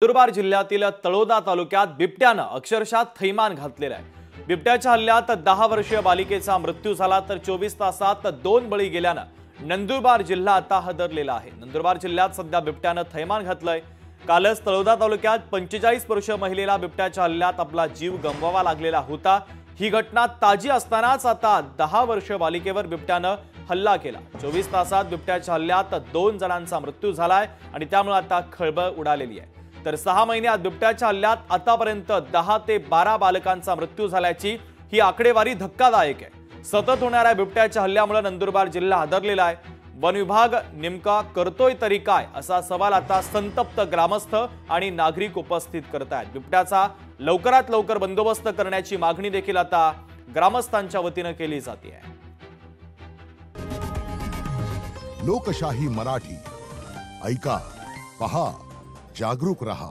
नंदुरबार जिल्ह्यातील तळोदा तालुक्यात बिबट्यानं अक्षरशः थैमान घातलेलं आहे। बिबट्याच्या हल्ल्यात 10 वर्षीय बालिकेचा मृत्यू झाला तर 24 तासात 2 बळी गेल्यानं नंदुरबार जिल्हा आता हादरलेला आहे। नंदुरबार जिल्ह्यात सध्या बिबट्यानं थैमान घातलंय। कालच तळोदा तालुक्यात 45 वर्षीय महिलेला बिबट्याच्या हल्ल्यात आपला जीव गमवावा लागलेला होता। ही घटना ताजी असतानाच आता 10 वर्षीय बालिकेवर बिबट्यानं हल्ला केला। 24 तासात बिबट्याच्या हल्ल्यात 2 जणांचा मृत्यू झालाय आणि त्यामुळे आता खळबळ उडालेली आहे। तर 6 महिन्यात बिबट्याच्या हल्ल्यात आतापर्यंत 10 ते 12 बालकांचा मृत्यू झाल्याची ही आकडेवारी धक्कादायक आहे। सतत होणाऱ्या बिबट्याच्या हल्ल्यामुळे नंदुरबार जिल्हा हादरलेला आहे। वन विभाग नेमका करतोय तरी काय असा सवाल आता संतप्त ग्रामस्थ आणि नागरिक उपस्थित करतायत। बिबट्याचा लवकरात लवकर बंदोबस्त करण्याची मागणी देखील आता ग्रामस्थांच्या वतीने केली जाते आहे। लोकशाही मराठी ऐका, पहा, जागरूक रहा।